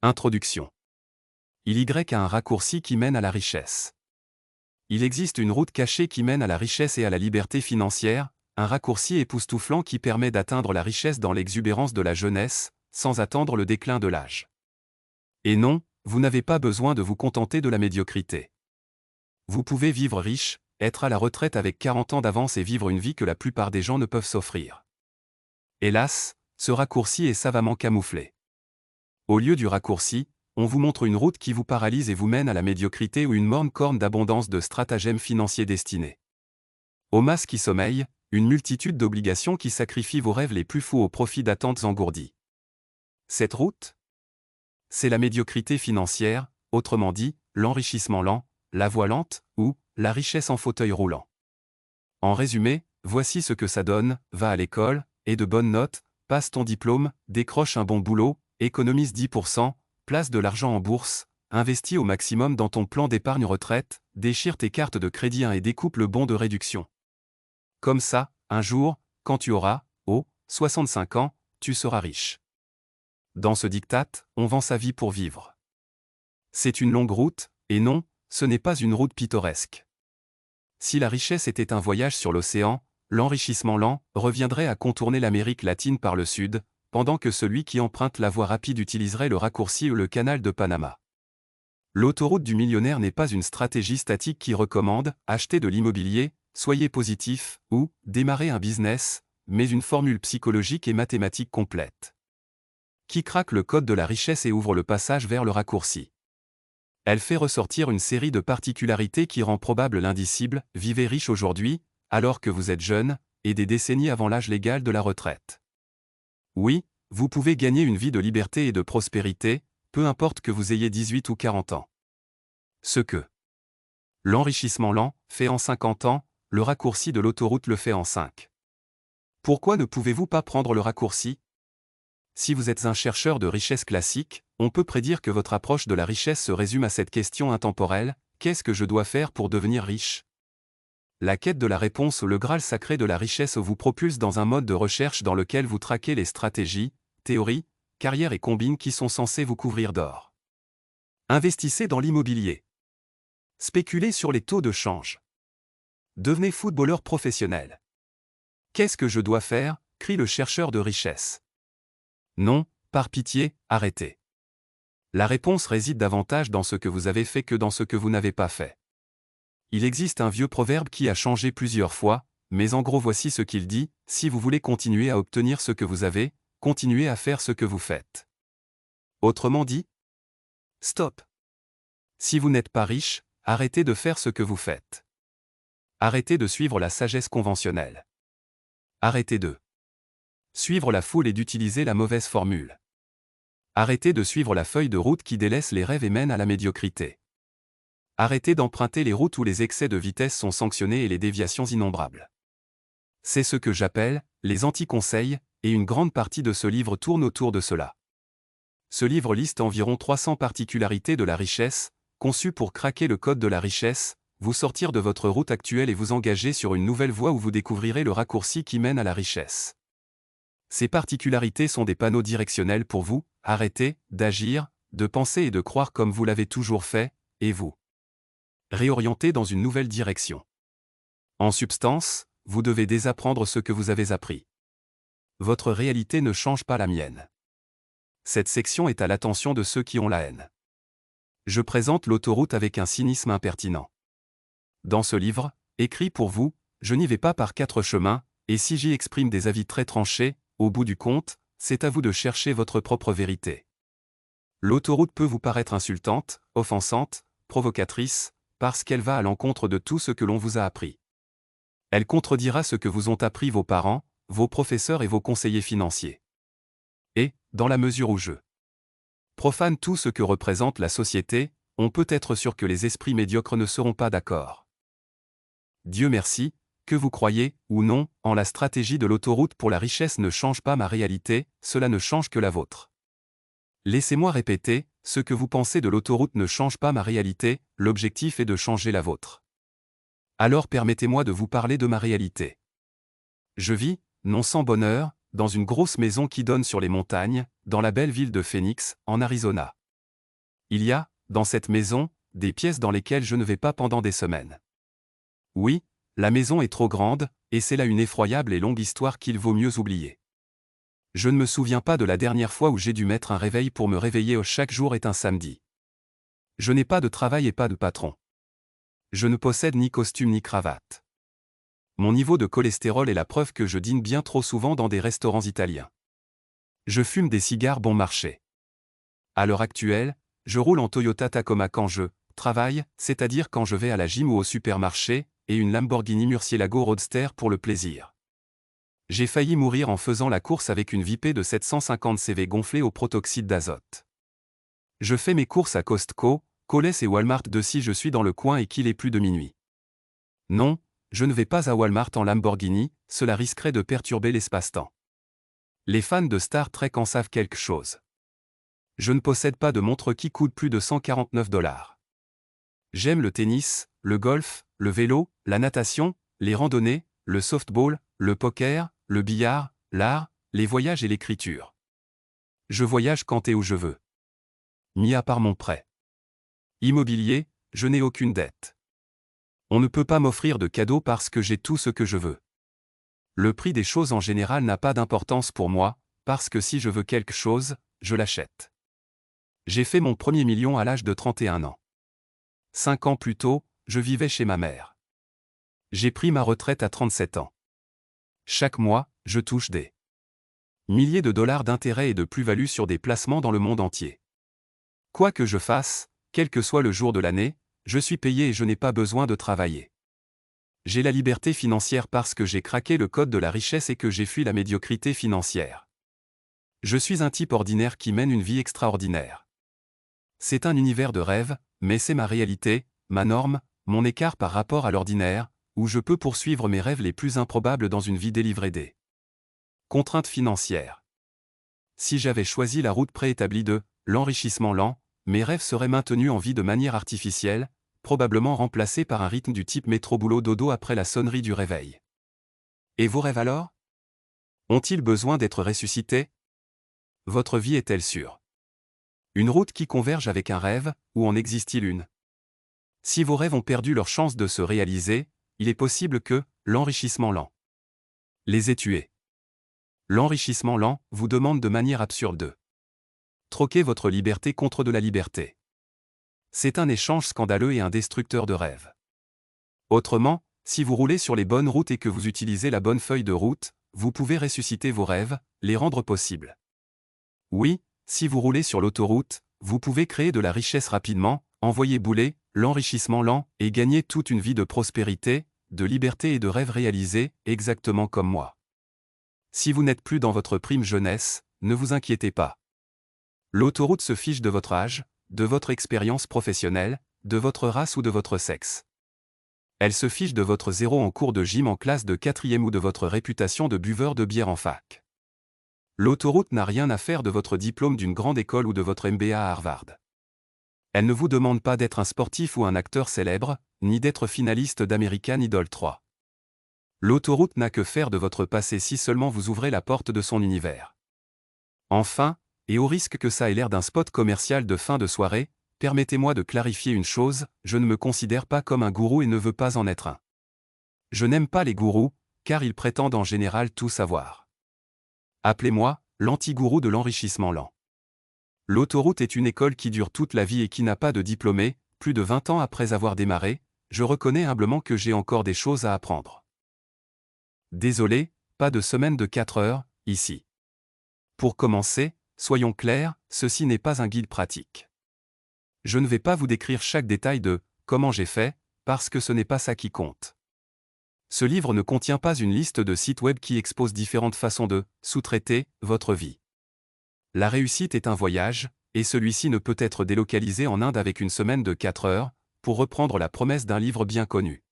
Introduction. Il y a un raccourci qui mène à la richesse. Il existe une route cachée qui mène à la richesse et à la liberté financière, un raccourci époustouflant qui permet d'atteindre la richesse dans l'exubérance de la jeunesse, sans attendre le déclin de l'âge. Et non, vous n'avez pas besoin de vous contenter de la médiocrité. Vous pouvez vivre riche, être à la retraite avec 40 ans d'avance et vivre une vie que la plupart des gens ne peuvent s'offrir. Hélas, ce raccourci est savamment camouflé. Au lieu du raccourci, on vous montre une route qui vous paralyse et vous mène à la médiocrité ou une morne corne d'abondance de stratagèmes financiers destinés aux masses qui sommeillent, une multitude d'obligations qui sacrifient vos rêves les plus fous au profit d'attentes engourdies. Cette route? C'est la médiocrité financière, autrement dit, l'enrichissement lent, la voie lente, ou la richesse en fauteuil roulant. En résumé, voici ce que ça donne: va à l'école, aie de bonnes notes, passe ton diplôme, décroche un bon boulot, économise 10%, place de l'argent en bourse, investis au maximum dans ton plan d'épargne retraite, déchire tes cartes de crédit et découpe le bon de réduction. Comme ça, un jour, quand tu auras, 65 ans, tu seras riche. Dans ce diktat, on vend sa vie pour vivre. C'est une longue route, et non, ce n'est pas une route pittoresque. Si la richesse était un voyage sur l'océan, l'enrichissement lent reviendrait à contourner l'Amérique latine par le sud, pendant que celui qui emprunte la voie rapide utiliserait le raccourci ou le canal de Panama. L'autoroute du millionnaire n'est pas une stratégie statique qui recommande « acheter de l'immobilier, soyez positif » ou « démarrer un business », mais une formule psychologique et mathématique complète, qui craque le code de la richesse et ouvre le passage vers le raccourci. Elle fait ressortir une série de particularités qui rend probable l'indicible « vivez riche aujourd'hui », alors que vous êtes jeune, et des décennies avant l'âge légal de la retraite. Oui, vous pouvez gagner une vie de liberté et de prospérité, peu importe que vous ayez 18 ou 40 ans. Ce que l'enrichissement lent fait en 50 ans, le raccourci de l'autoroute le fait en 5. Pourquoi ne pouvez-vous pas prendre le raccourci? Si vous êtes un chercheur de richesse classique, on peut prédire que votre approche de la richesse se résume à cette question intemporelle: qu'est-ce que je dois faire pour devenir riche? La quête de la réponse, le Graal sacré de la richesse, vous propulse dans un mode de recherche dans lequel vous traquez les stratégies, théories, carrières et combines qui sont censées vous couvrir d'or. Investissez dans l'immobilier. Spéculez sur les taux de change. Devenez footballeur professionnel. Qu'est-ce que je dois faire? Crie le chercheur de richesse. Non, par pitié, arrêtez. La réponse réside davantage dans ce que vous avez fait que dans ce que vous n'avez pas fait. Il existe un vieux proverbe qui a changé plusieurs fois, mais en gros voici ce qu'il dit: si vous voulez continuer à obtenir ce que vous avez, continuez à faire ce que vous faites. Autrement dit, stop. Si vous n'êtes pas riche, arrêtez de faire ce que vous faites. Arrêtez de suivre la sagesse conventionnelle. Arrêtez de suivre la foule et d'utiliser la mauvaise formule. Arrêtez de suivre la feuille de route qui délaisse les rêves et mène à la médiocrité. Arrêtez d'emprunter les routes où les excès de vitesse sont sanctionnés et les déviations innombrables. C'est ce que j'appelle les anti-conseils, et une grande partie de ce livre tourne autour de cela. Ce livre liste environ 300 particularités de la richesse, conçues pour craquer le code de la richesse, vous sortir de votre route actuelle et vous engager sur une nouvelle voie où vous découvrirez le raccourci qui mène à la richesse. Ces particularités sont des panneaux directionnels pour vous: arrêtez d'agir, de penser et de croire comme vous l'avez toujours fait, et vous réorienter dans une nouvelle direction. En substance, vous devez désapprendre ce que vous avez appris. Votre réalité ne change pas la mienne. Cette section est à l'attention de ceux qui ont la haine. Je présente l'autoroute avec un cynisme impertinent. Dans ce livre, écrit pour vous, je n'y vais pas par 4 chemins, et si j'y exprime des avis très tranchés, au bout du compte, c'est à vous de chercher votre propre vérité. L'autoroute peut vous paraître insultante, offensante, provocatrice, parce qu'elle va à l'encontre de tout ce que l'on vous a appris. Elle contredira ce que vous ont appris vos parents, vos professeurs et vos conseillers financiers. Et, dans la mesure où je profane tout ce que représente la société, on peut être sûr que les esprits médiocres ne seront pas d'accord. Dieu merci, que vous croyez, ou non, en la stratégie de l'autoroute pour la richesse ne change pas ma réalité, cela ne change que la vôtre. Laissez-moi répéter, ce que vous pensez de l'autoroute ne change pas ma réalité, l'objectif est de changer la vôtre. Alors permettez-moi de vous parler de ma réalité. Je vis, non sans bonheur, dans une grosse maison qui donne sur les montagnes, dans la belle ville de Phoenix, en Arizona. Il y a, dans cette maison, des pièces dans lesquelles je ne vais pas pendant des semaines. Oui, la maison est trop grande, et c'est là une effroyable et longue histoire qu'il vaut mieux oublier. Je ne me souviens pas de la dernière fois où j'ai dû mettre un réveil pour me réveiller chaque jour est un samedi. Je n'ai pas de travail et pas de patron. Je ne possède ni costume ni cravate. Mon niveau de cholestérol est la preuve que je dîne bien trop souvent dans des restaurants italiens. Je fume des cigares bon marché. À l'heure actuelle, je roule en Toyota Tacoma quand je travaille, c'est-à-dire quand je vais à la gym ou au supermarché, et une Lamborghini Murcielago Roadster pour le plaisir. J'ai failli mourir en faisant la course avec une Vipé de 750 CV gonflée au protoxyde d'azote. Je fais mes courses à Costco, Coles et Walmart de si je suis dans le coin et qu'il est plus de minuit. Non, je ne vais pas à Walmart en Lamborghini, cela risquerait de perturber l'espace-temps. Les fans de Star Trek en savent quelque chose. Je ne possède pas de montre qui coûte plus de 149 $. J'aime le tennis, le golf, le vélo, la natation, les randonnées, le softball, le poker, le billard, l'art, les voyages et l'écriture. Je voyage quand et où je veux. Mis à part mon prêt immobilier, je n'ai aucune dette. On ne peut pas m'offrir de cadeaux parce que j'ai tout ce que je veux. Le prix des choses en général n'a pas d'importance pour moi, parce que si je veux quelque chose, je l'achète. J'ai fait mon premier million à l'âge de 31 ans. 5 ans plus tôt, je vivais chez ma mère. J'ai pris ma retraite à 37 ans. Chaque mois, je touche des milliers de dollars d'intérêts et de plus-value sur des placements dans le monde entier. Quoi que je fasse, quel que soit le jour de l'année, je suis payé et je n'ai pas besoin de travailler. J'ai la liberté financière parce que j'ai craqué le code de la richesse et que j'ai fui la médiocrité financière. Je suis un type ordinaire qui mène une vie extraordinaire. C'est un univers de rêve, mais c'est ma réalité, ma norme, mon écart par rapport à l'ordinaire, où je peux poursuivre mes rêves les plus improbables dans une vie délivrée des contraintes financières. Si j'avais choisi la route préétablie de l'enrichissement lent, mes rêves seraient maintenus en vie de manière artificielle, probablement remplacés par un rythme du type métro-boulot-dodo après la sonnerie du réveil. Et vos rêves alors? Ont-ils besoin d'être ressuscités? Votre vie est-elle sûre? Une route qui converge avec un rêve, ou en existe-t-il une? Si vos rêves ont perdu leur chance de se réaliser, il est possible que l'enrichissement lent les ait tués. L'enrichissement lent vous demande de manière absurde de troquer votre liberté contre de la liberté. C'est un échange scandaleux et un destructeur de rêves. Autrement, si vous roulez sur les bonnes routes et que vous utilisez la bonne feuille de route, vous pouvez ressusciter vos rêves, les rendre possibles. Oui, si vous roulez sur l'autoroute, vous pouvez créer de la richesse rapidement, envoyer bouler l'enrichissement lent et gagner toute une vie de prospérité, de liberté et de rêves réalisés, exactement comme moi. Si vous n'êtes plus dans votre prime jeunesse, ne vous inquiétez pas. L'autoroute se fiche de votre âge, de votre expérience professionnelle, de votre race ou de votre sexe. Elle se fiche de votre zéro en cours de gym en classe de 4e ou de votre réputation de buveur de bière en fac. L'autoroute n'a rien à faire de votre diplôme d'une grande école ou de votre MBA à Harvard. Elle ne vous demande pas d'être un sportif ou un acteur célèbre, ni d'être finaliste d'American Idol 3. L'autoroute n'a que faire de votre passé si seulement vous ouvrez la porte de son univers. Enfin, et au risque que ça ait l'air d'un spot commercial de fin de soirée, permettez-moi de clarifier une chose, je ne me considère pas comme un gourou et ne veux pas en être un. Je n'aime pas les gourous, car ils prétendent en général tout savoir. Appelez-moi l'anti-gourou de l'enrichissement lent. L'autoroute est une école qui dure toute la vie et qui n'a pas de diplômé, plus de 20 ans après avoir démarré, je reconnais humblement que j'ai encore des choses à apprendre. Désolé, pas de semaine de 4 heures, ici. Pour commencer, soyons clairs, ceci n'est pas un guide pratique. Je ne vais pas vous décrire chaque détail de « comment j'ai fait », parce que ce n'est pas ça qui compte. Ce livre ne contient pas une liste de sites web qui exposent différentes façons de sous-traiter votre vie. La réussite est un voyage, et celui-ci ne peut être délocalisé en Inde avec une semaine de 4 heures, pour reprendre la promesse d'un livre bien connu.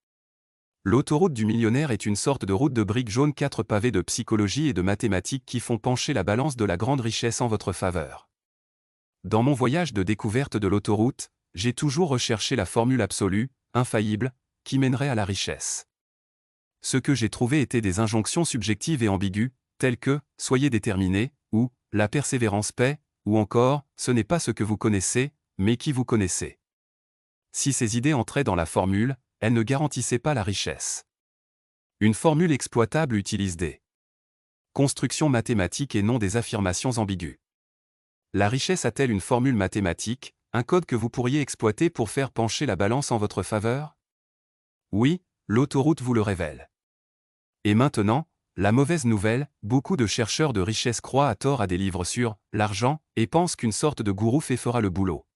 L'autoroute du millionnaire est une sorte de route de briques jaunes 4 pavées de psychologie et de mathématiques qui font pencher la balance de la grande richesse en votre faveur. Dans mon voyage de découverte de l'autoroute, j'ai toujours recherché la formule absolue, infaillible, qui mènerait à la richesse. Ce que j'ai trouvé étaient des injonctions subjectives et ambiguës, telles que « soyez déterminé » ou « la persévérance paie » ou encore « ce n'est pas ce que vous connaissez, mais qui vous connaissez. Si ces idées entraient dans la formule, elles ne garantissaient pas la richesse. Une formule exploitable utilise des constructions mathématiques et non des affirmations ambiguës. La richesse a-t-elle une formule mathématique, un code que vous pourriez exploiter pour faire pencher la balance en votre faveur? Oui, l'autoroute vous le révèle. Et maintenant, la mauvaise nouvelle, beaucoup de chercheurs de richesse croient à tort à des livres sur l'argent et pensent qu'une sorte de gourou fait fera le boulot.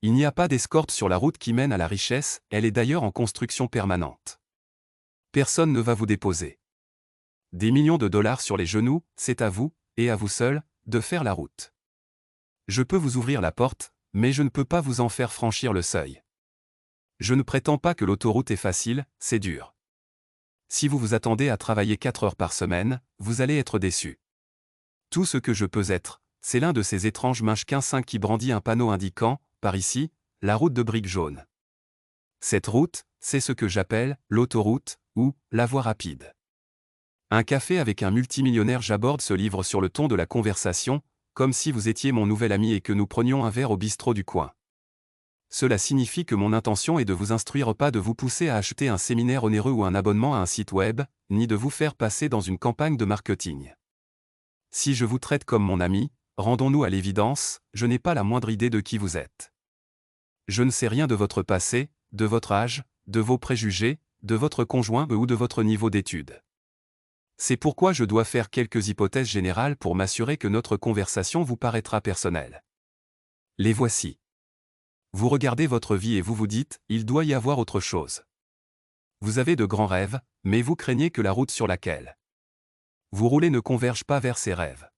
Il n'y a pas d'escorte sur la route qui mène à la richesse, elle est d'ailleurs en construction permanente. Personne ne va vous déposer des millions de dollars sur les genoux, c'est à vous, et à vous seul, de faire la route. Je peux vous ouvrir la porte, mais je ne peux pas vous en faire franchir le seuil. Je ne prétends pas que l'autoroute est facile, c'est dur. Si vous vous attendez à travailler 4 heures par semaine, vous allez être déçu. Tout ce que je peux être, c'est l'un de ces étranges minchquins 5 qui brandit un panneau indiquant, par ici, la route de briques jaunes. Cette route, c'est ce que j'appelle l'autoroute, ou la voie rapide. Un café avec un multimillionnaire, j'aborde ce livre sur le ton de la conversation, comme si vous étiez mon nouvel ami et que nous prenions un verre au bistrot du coin. Cela signifie que mon intention est de vous instruire, pas de vous pousser à acheter un séminaire onéreux ou un abonnement à un site web, ni de vous faire passer dans une campagne de marketing. Si je vous traite comme mon ami, rendons-nous à l'évidence, je n'ai pas la moindre idée de qui vous êtes. Je ne sais rien de votre passé, de votre âge, de vos préjugés, de votre conjoint ou de votre niveau d'études. C'est pourquoi je dois faire quelques hypothèses générales pour m'assurer que notre conversation vous paraîtra personnelle. Les voici. Vous regardez votre vie et vous vous dites, il doit y avoir autre chose. Vous avez de grands rêves, mais vous craignez que la route sur laquelle vous roulez ne converge pas vers ces rêves.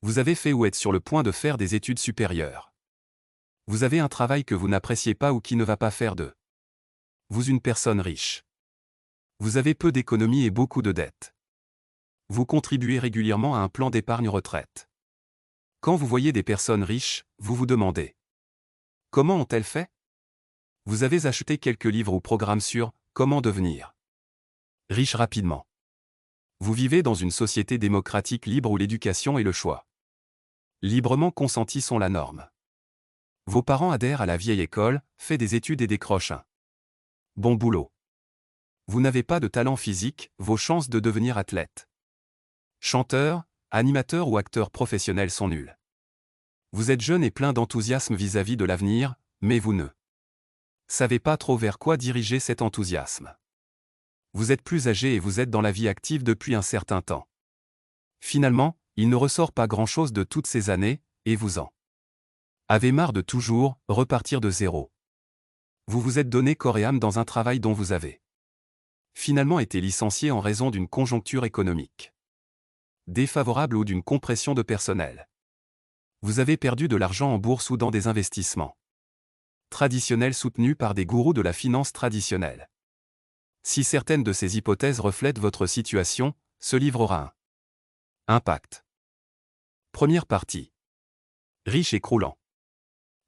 Vous avez fait ou êtes sur le point de faire des études supérieures. Vous avez un travail que vous n'appréciez pas ou qui ne va pas faire de vous une personne riche. Vous avez peu d'économies et beaucoup de dettes. Vous contribuez régulièrement à un plan d'épargne retraite. Quand vous voyez des personnes riches, vous vous demandez: comment ont-elles fait? Vous avez acheté quelques livres ou programmes sur comment devenir riche rapidement. Vous vivez dans une société démocratique libre où l'éducation et le choix librement consentis sont la norme. Vos parents adhèrent à la vieille école, fait des études et décrochent un bon boulot. Vous n'avez pas de talent physique, vos chances de devenir athlète, chanteur, animateur ou acteur professionnel sont nulles. Vous êtes jeune et plein d'enthousiasme vis-à-vis de l'avenir, mais vous ne savez pas trop vers quoi diriger cet enthousiasme. Vous êtes plus âgé et vous êtes dans la vie active depuis un certain temps. Finalement, il ne ressort pas grand-chose de toutes ces années, et vous en avez marre de toujours repartir de zéro. Vous vous êtes donné corps et âme dans un travail dont vous avez finalement été licencié en raison d'une conjoncture économique défavorable ou d'une compression de personnel. Vous avez perdu de l'argent en bourse ou dans des investissements traditionnels soutenus par des gourous de la finance traditionnelle. Si certaines de ces hypothèses reflètent votre situation, ce livre aura un impact. Première partie. Riche et croulant.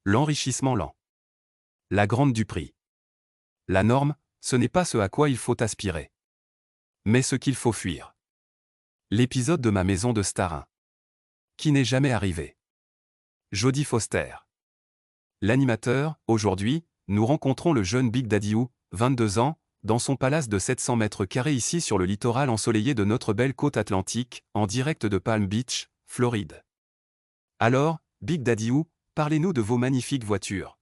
L'enrichissement lent. La grande du prix. La norme, ce n'est pas ce à quoi il faut aspirer, mais ce qu'il faut fuir. L'épisode de ma maison de Starin. Qui n'est jamais arrivé. Jodie Foster. L'animateur, aujourd'hui, nous rencontrons le jeune Big Daddy Ou, 22 ans, dans son palace de 700 mètres carrés ici sur le littoral ensoleillé de notre belle côte atlantique, en direct de Palm Beach, Floride. Alors, Big Daddy Ou, parlez-nous de vos magnifiques voitures.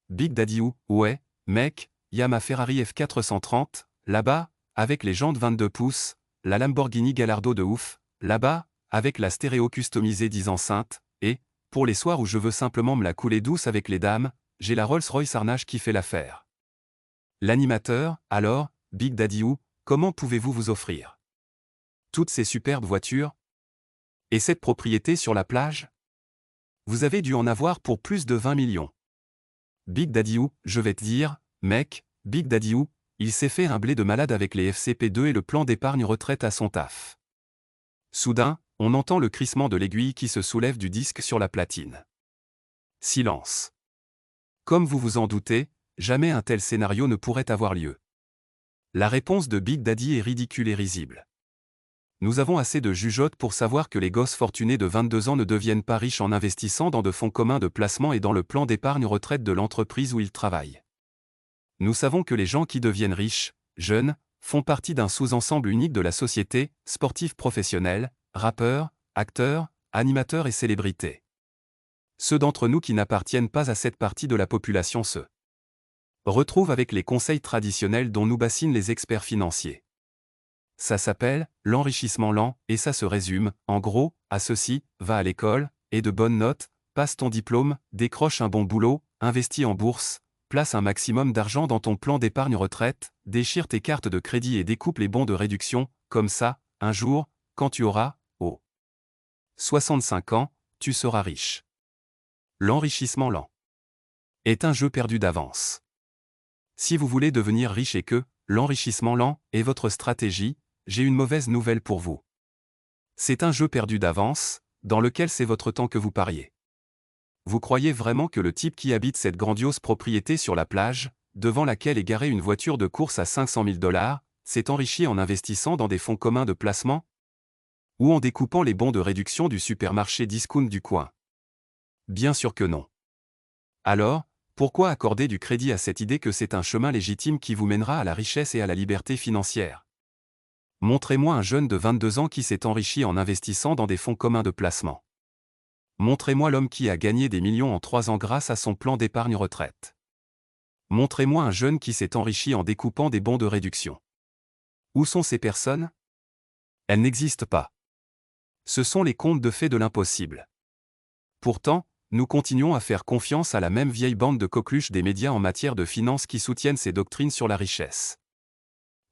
Big Daddy Ou, ouais, mec, y a ma Ferrari F430, là-bas, avec les jantes 22 pouces, la Lamborghini Gallardo de ouf, là-bas, avec la stéréo customisée 10 enceintes, et, pour les soirs où je veux simplement me la couler douce avec les dames, j'ai la Rolls-Royce Arnage qui fait l'affaire. L'animateur, alors, Big Daddy Ou, comment pouvez-vous vous offrir toutes ces superbes voitures? Et cette propriété sur la plage? Vous avez dû en avoir pour plus de 20 millions. Big Daddy Ou, je vais te dire, mec, Big Daddy Ou, il s'est fait un blé de malade avec les FCP2 et le plan d'épargne retraite à son taf. Soudain, on entend le crissement de l'aiguille qui se soulève du disque sur la platine. Silence. Comme vous vous en doutez, jamais un tel scénario ne pourrait avoir lieu. La réponse de Big Daddy est ridicule et risible. Nous avons assez de jugeotes pour savoir que les gosses fortunés de 22 ans ne deviennent pas riches en investissant dans de fonds communs de placement et dans le plan d'épargne retraite de l'entreprise où ils travaillent. Nous savons que les gens qui deviennent riches, jeunes, font partie d'un sous-ensemble unique de la société, sportifs professionnels, rappeurs, acteurs, animateurs et célébrités. Ceux d'entre nous qui n'appartiennent pas à cette partie de la population se retrouvent avec les conseils traditionnels dont nous bassinent les experts financiers. Ça s'appelle l'enrichissement lent et ça se résume, en gros, à ceci: va à l'école, aie de bonnes notes, passe ton diplôme, décroche un bon boulot, investis en bourse, place un maximum d'argent dans ton plan d'épargne retraite, déchire tes cartes de crédit et découpe les bons de réduction, comme ça, un jour, quand tu auras, 65 ans, tu seras riche. L'enrichissement lent est un jeu perdu d'avance. Si vous voulez devenir riche et que l'enrichissement lent est votre stratégie, j'ai une mauvaise nouvelle pour vous. C'est un jeu perdu d'avance, dans lequel c'est votre temps que vous pariez. Vous croyez vraiment que le type qui habite cette grandiose propriété sur la plage, devant laquelle est garée une voiture de course à 500 000 $, s'est enrichi en investissant dans des fonds communs de placement? Ou en découpant les bons de réduction du supermarché discount du coin? Bien sûr que non. Alors, pourquoi accorder du crédit à cette idée que c'est un chemin légitime qui vous mènera à la richesse et à la liberté financière? Montrez-moi un jeune de 22 ans qui s'est enrichi en investissant dans des fonds communs de placement. Montrez-moi l'homme qui a gagné des millions en 3 ans grâce à son plan d'épargne retraite. Montrez-moi un jeune qui s'est enrichi en découpant des bons de réduction. Où sont ces personnes? Elles n'existent pas. Ce sont les contes de fées de l'impossible. Pourtant, nous continuons à faire confiance à la même vieille bande de coqueluches des médias en matière de finances qui soutiennent ces doctrines sur la richesse.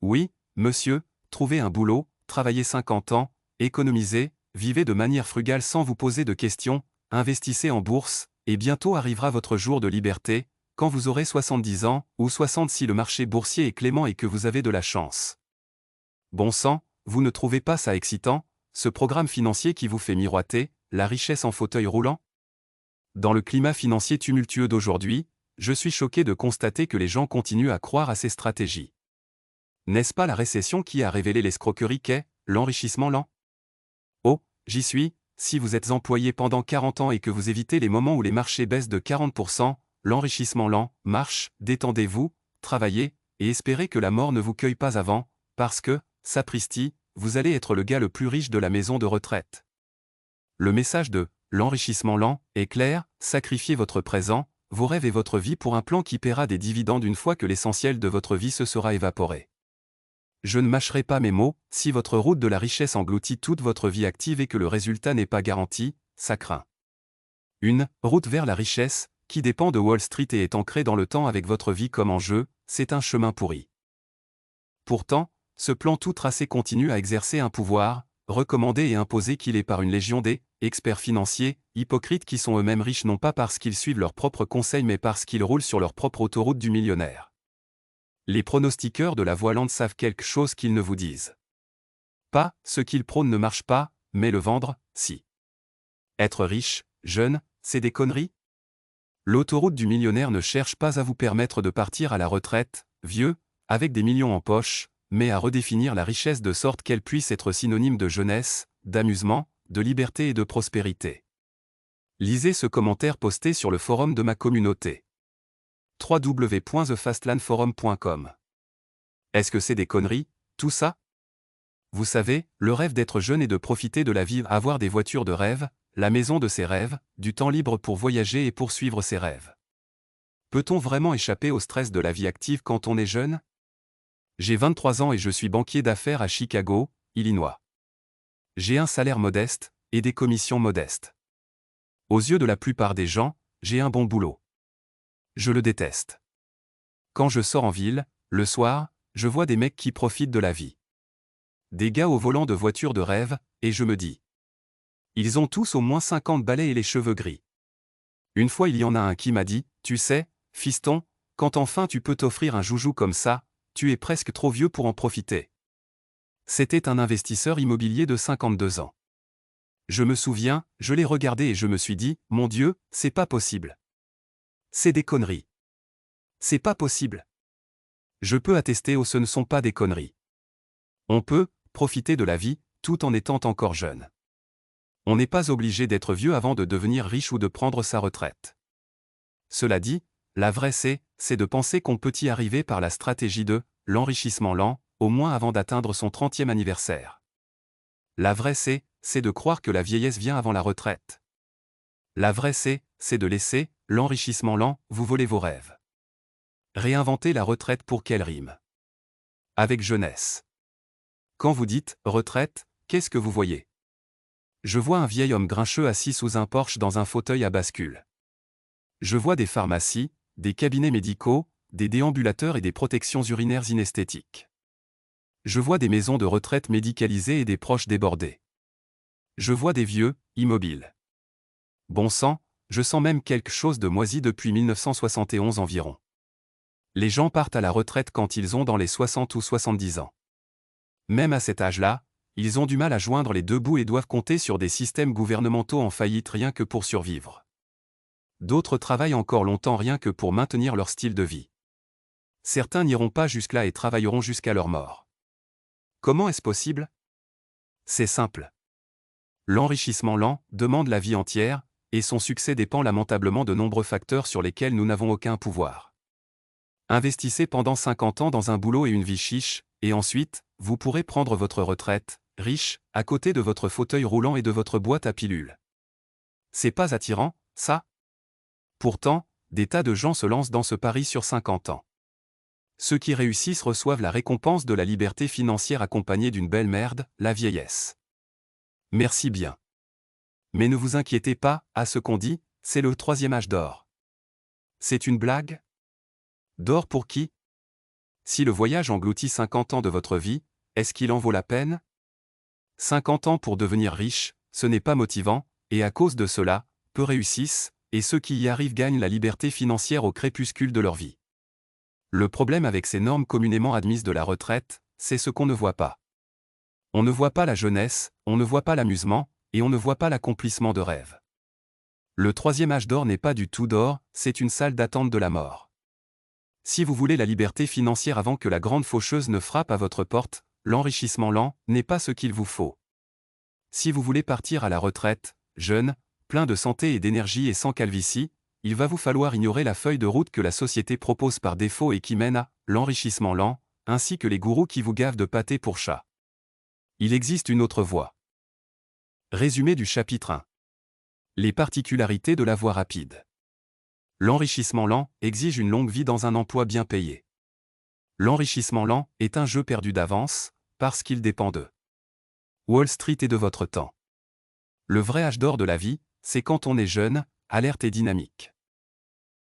Oui, monsieur, trouvez un boulot, travaillez 50 ans, économisez, vivez de manière frugale sans vous poser de questions, investissez en bourse, et bientôt arrivera votre jour de liberté, quand vous aurez 70 ans, ou 60 si le marché boursier est clément et que vous avez de la chance. Bon sang, vous ne trouvez pas ça excitant, ce programme financier qui vous fait miroiter la richesse en fauteuil roulant? Dans le climat financier tumultueux d'aujourd'hui, je suis choqué de constater que les gens continuent à croire à ces stratégies. N'est-ce pas la récession qui a révélé l'escroquerie qu'est l'enrichissement lent? Oh, j'y suis, si vous êtes employé pendant 40 ans et que vous évitez les moments où les marchés baissent de 40%, l'enrichissement lent marche, détendez-vous, travaillez, et espérez que la mort ne vous cueille pas avant, parce que, sapristi, vous allez être le gars le plus riche de la maison de retraite. Le message de l'enrichissement lent est clair: sacrifiez votre présent, vos rêves et votre vie pour un plan qui paiera des dividendes une fois que l'essentiel de votre vie se sera évaporé. Je ne mâcherai pas mes mots: si votre route de la richesse engloutit toute votre vie active et que le résultat n'est pas garanti, ça craint. Une route vers la richesse, qui dépend de Wall Street et est ancrée dans le temps avec votre vie comme enjeu, c'est un chemin pourri. Pourtant, ce plan tout tracé continue à exercer un pouvoir, recommandé et imposé qu'il est par une légion des experts financiers, hypocrites qui sont eux-mêmes riches non pas parce qu'ils suivent leurs propres conseils mais parce qu'ils roulent sur leur propre autoroute du millionnaire. Les pronostiqueurs de la voie lente savent quelque chose qu'ils ne vous disent pas: ce qu'ils prônent ne marche pas, mais le vendre, si. Être riche, jeune, c'est des conneries? L'autoroute du millionnaire ne cherche pas à vous permettre de partir à la retraite, vieux, avec des millions en poche, mais à redéfinir la richesse de sorte qu'elle puisse être synonyme de jeunesse, d'amusement, de liberté et de prospérité. Lisez ce commentaire posté sur le forum de ma communauté. www.thefastlandforum.com. Est-ce que c'est des conneries, tout ça? Vous savez, le rêve d'être jeune et de profiter de la vie, avoir des voitures de rêve, la maison de ses rêves, du temps libre pour voyager et poursuivre ses rêves. Peut-on vraiment échapper au stress de la vie active quand on est jeune? J'ai 23 ans et je suis banquier d'affaires à Chicago, Illinois. J'ai un salaire modeste, et des commissions modestes. Aux yeux de la plupart des gens, j'ai un bon boulot. Je le déteste. Quand je sors en ville, le soir, je vois des mecs qui profitent de la vie. Des gars au volant de voitures de rêve, et je me dis: ils ont tous au moins 50 balais et les cheveux gris. Une fois il y en a un qui m'a dit: tu sais, fiston, quand enfin tu peux t'offrir un joujou comme ça, tu es presque trop vieux pour en profiter. C'était un investisseur immobilier de 52 ans. Je me souviens, je l'ai regardé et je me suis dit: mon Dieu, c'est pas possible. C'est des conneries. C'est pas possible. Je peux attester: ce ne sont pas des conneries. On peut profiter de la vie, tout en étant encore jeune. On n'est pas obligé d'être vieux avant de devenir riche ou de prendre sa retraite. Cela dit, la vraie c'est de penser qu'on peut y arriver par la stratégie de l'enrichissement lent, au moins avant d'atteindre son 30e anniversaire. La vraie c'est de croire que la vieillesse vient avant la retraite. La vraie c'est de laisser l'enrichissement lent vous voler vos rêves. Réinventer la retraite pour qu'elle rime avec jeunesse. Quand vous dites retraite, qu'est-ce que vous voyez? Je vois un vieil homme grincheux assis sous un porche dans un fauteuil à bascule. Je vois des pharmacies, des cabinets médicaux, des déambulateurs et des protections urinaires inesthétiques. Je vois des maisons de retraite médicalisées et des proches débordés. Je vois des vieux, immobiles. Bon sang, je sens même quelque chose de moisi depuis 1971 environ. Les gens partent à la retraite quand ils ont dans les 60 ou 70 ans. Même à cet âge-là, ils ont du mal à joindre les deux bouts et doivent compter sur des systèmes gouvernementaux en faillite rien que pour survivre. D'autres travaillent encore longtemps rien que pour maintenir leur style de vie. Certains n'iront pas jusque-là et travailleront jusqu'à leur mort. Comment est-ce possible? C'est simple. L'enrichissement lent demande la vie entière, et son succès dépend lamentablement de nombreux facteurs sur lesquels nous n'avons aucun pouvoir. Investissez pendant 50 ans dans un boulot et une vie chiche, et ensuite, vous pourrez prendre votre retraite, riche, à côté de votre fauteuil roulant et de votre boîte à pilules. C'est pas attirant, ça? Pourtant, des tas de gens se lancent dans ce pari sur 50 ans. Ceux qui réussissent reçoivent la récompense de la liberté financière accompagnée d'une belle merde, la vieillesse. Merci bien. Mais ne vous inquiétez pas, à ce qu'on dit, c'est le 3e âge d'or. C'est une blague? D'or pour qui? Si le voyage engloutit 50 ans de votre vie, est-ce qu'il en vaut la peine? 50 ans pour devenir riche, ce n'est pas motivant, et à cause de cela, peu réussissent, et ceux qui y arrivent gagnent la liberté financière au crépuscule de leur vie. Le problème avec ces normes communément admises de la retraite, c'est ce qu'on ne voit pas. On ne voit pas la jeunesse, on ne voit pas l'amusement, et on ne voit pas l'accomplissement de rêves. Le 3e âge d'or n'est pas du tout d'or, c'est une salle d'attente de la mort. Si vous voulez la liberté financière avant que la grande faucheuse ne frappe à votre porte, l'enrichissement lent n'est pas ce qu'il vous faut. Si vous voulez partir à la retraite, jeune, plein de santé et d'énergie et sans calvitie, il va vous falloir ignorer la feuille de route que la société propose par défaut et qui mène à l'enrichissement lent, ainsi que les gourous qui vous gavent de pâté pour chat. Il existe une autre voie. Résumé du chapitre 1. Les particularités de la voie rapide. L'enrichissement lent exige une longue vie dans un emploi bien payé. L'enrichissement lent est un jeu perdu d'avance, parce qu'il dépend de Wall Street et de votre temps. Le vrai âge d'or de la vie, c'est quand on est jeune, alerte et dynamique.